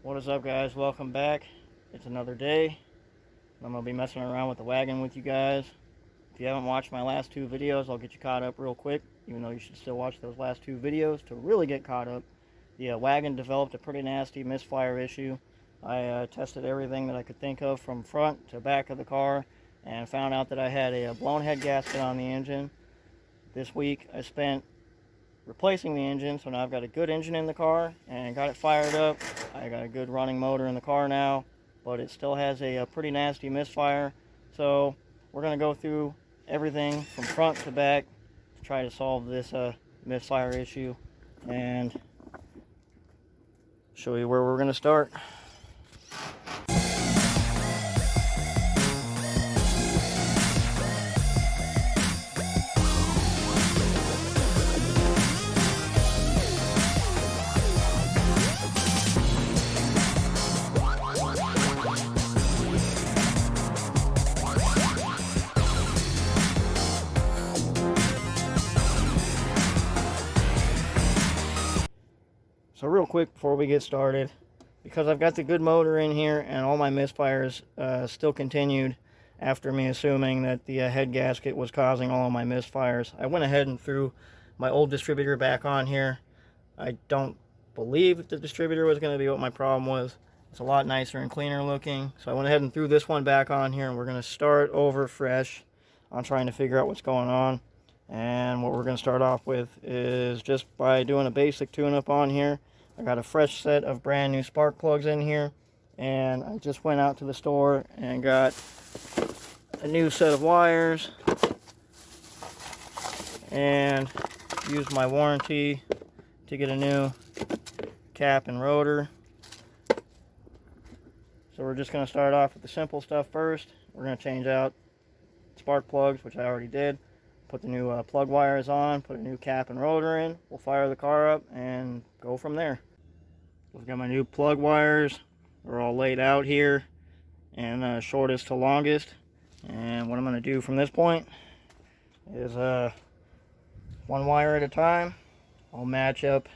What is up, guys? Welcome back. It's another day. I'm going to be messing around with the wagon with you guys. If you haven't watched my last two videos, I'll get you caught up real quick, even though you should still watch those last two videos to really get caught up. The wagon developed a pretty nasty misfire issue. I tested everything that I could think of from front to back of the car and found out that I had a blown head gasket on the engine. This week I spent replacing the engine, so now I've got a good engine in the car and got it fired up. I got a good running motor in the car now, but it still has a pretty nasty misfire. So we're going to go through everything from front to back to try to solve this misfire issue and show you where we're going to start. So real quick before we get started, because I've got the good motor in here and all my misfires still continued after me assuming that the head gasket was causing all of my misfires, I went ahead and threw my old distributor back on here. I don't believe that the distributor was going to be what my problem was. It's a lot nicer and cleaner looking. So I went ahead and threw this one back on here, and we're going to start over fresh on trying to figure out what's going on. And what we're going to start off with is just by doing a basic tune-up on here. I got a fresh set of brand new spark plugs in here, and I just went out to the store and got a new set of wires and used my warranty to get a new cap and rotor. So we're just going to start off with the simple stuff first. We're going to change out spark plugs, which I already did. Put the new plug wires on, put a new cap and rotor in. We'll fire the car up and go from there. I've got my new plug wires. They're all laid out here and shortest to longest. And what I'm going to do from this point is one wire at a time. I'll match up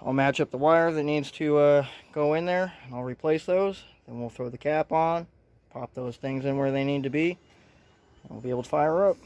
the wire that needs to go in there, and I'll replace those. Then we'll throw the cap on, pop those things in where they need to be, and we'll be able to fire up.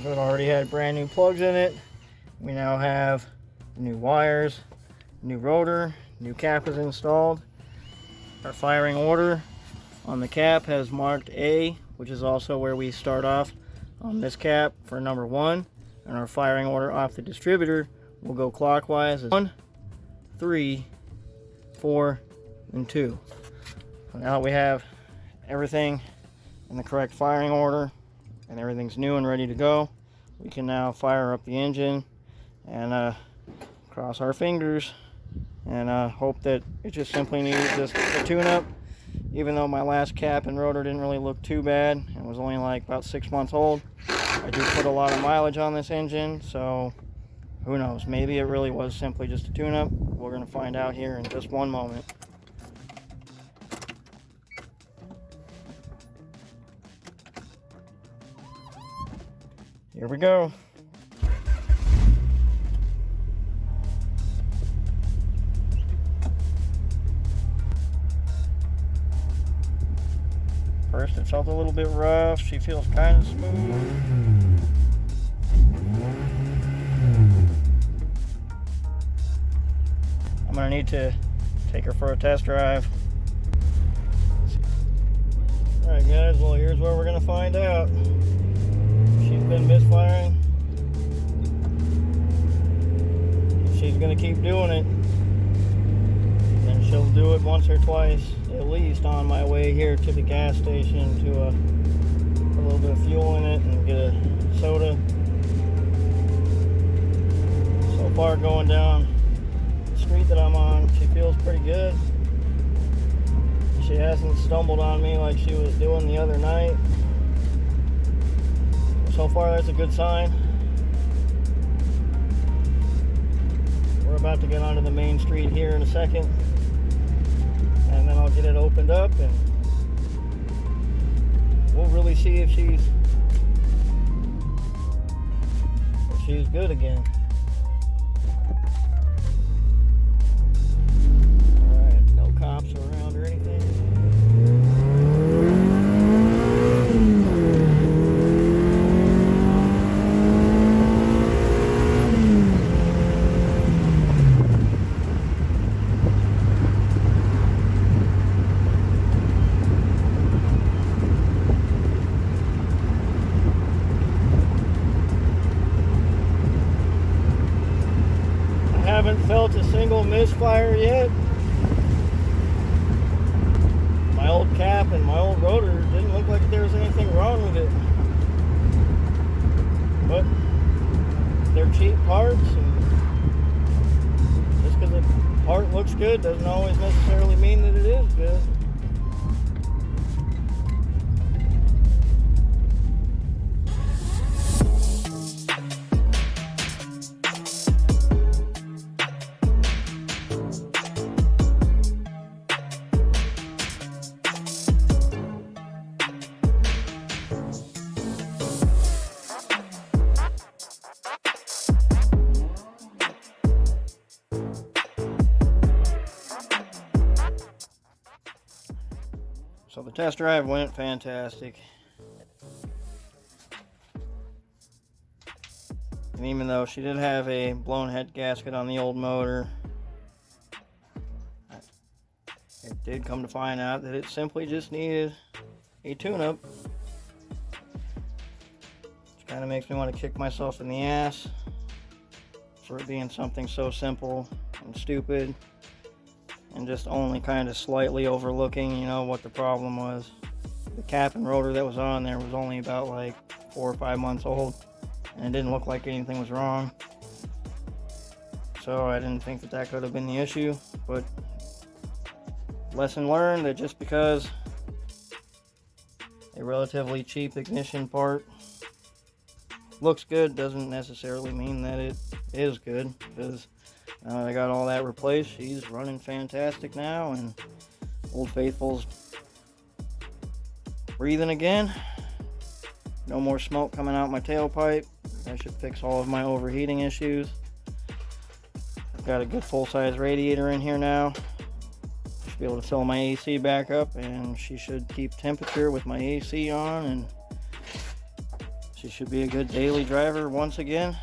So it already had brand new plugs in it. We now have new wires, new rotor, new cap is installed. Our firing order on the cap has marked A, which is also where we start off on this cap for number 1. And our firing order off the distributor will go clockwise as 1, 3, 4, and 2. So now we have everything in the correct firing order and everything's new and ready to go. We can now fire up the engine and cross our fingers and hope that it just simply needs just a tune-up. Even though my last cap and rotor didn't really look too bad and was only like about 6 months old, I do put a lot of mileage on this engine, so who knows, maybe it really was simply just a tune-up. We're going to find out here in just one moment. Here we go. First it felt a little bit rough. She feels kind of smooth. I'm gonna need to take her for a test drive. Alright guys, well here's where we're gonna find out. She's been misfiring. She's gonna keep doing it. And she'll do it once or twice at least on my way here to the gas station to put a little bit of fuel in it and get a soda. So far going down the street that I'm on, she feels pretty good. She hasn't stumbled on me like she was doing the other night. So far that's a good sign. We're about to get onto the main street here in a second, and then I'll get it opened up and we'll really see if she's good again. Alright, no cops around or anything. Haven't felt a single misfire yet. My old cap and my old rotor didn't look like there was anything wrong with it. But they're cheap parts, and just because a part looks good doesn't always necessarily mean that it is good. So the test drive went fantastic. And even though she did have a blown head gasket on the old motor, it did come to find out that it simply just needed a tune-up. Which kind of makes me want to kick myself in the ass for it being something so simple and stupid, and just only kind of slightly overlooking, you know, what the problem was. The cap and rotor that was on there was only about like 4 or 5 months old, and it didn't look like anything was wrong. So I didn't think that that could have been the issue, but lesson learned that just because a relatively cheap ignition part looks good doesn't necessarily mean that it is good, because I got all that replaced. She's running fantastic now, and Old Faithful's breathing again. No more smoke coming out my tailpipe. That should fix all of my overheating issues. I've got a good full-size radiator in here now. Should be able to fill my AC back up, and she should keep temperature with my AC on, and she should be a good daily driver once again.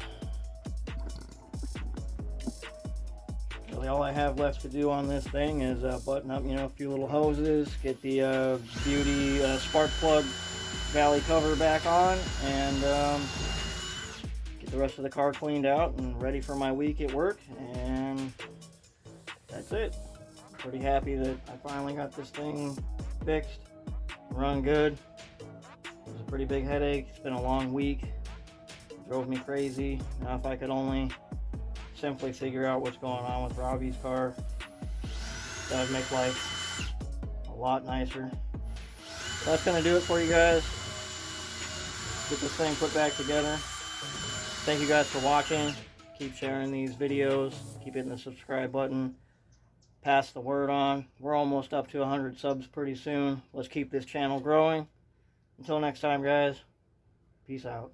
All I have left to do on this thing is button up, you know, a few little hoses, get the beauty spark plug valley cover back on, and get the rest of the car cleaned out and ready for my week at work, and that's it. Pretty happy that I finally got this thing fixed, run good. It was a pretty big headache. It's been a long week. It drove me crazy. Now if I could only simply figure out what's going on with Robbie's car, that would make life a lot nicer. So that's going to do it for you guys. Get this thing put back together. Thank you guys for watching. Keep sharing these videos. Keep hitting the subscribe button. Pass the word on. We're almost up to 100 subs pretty soon. Let's keep this channel growing. Until next time, guys. Peace out.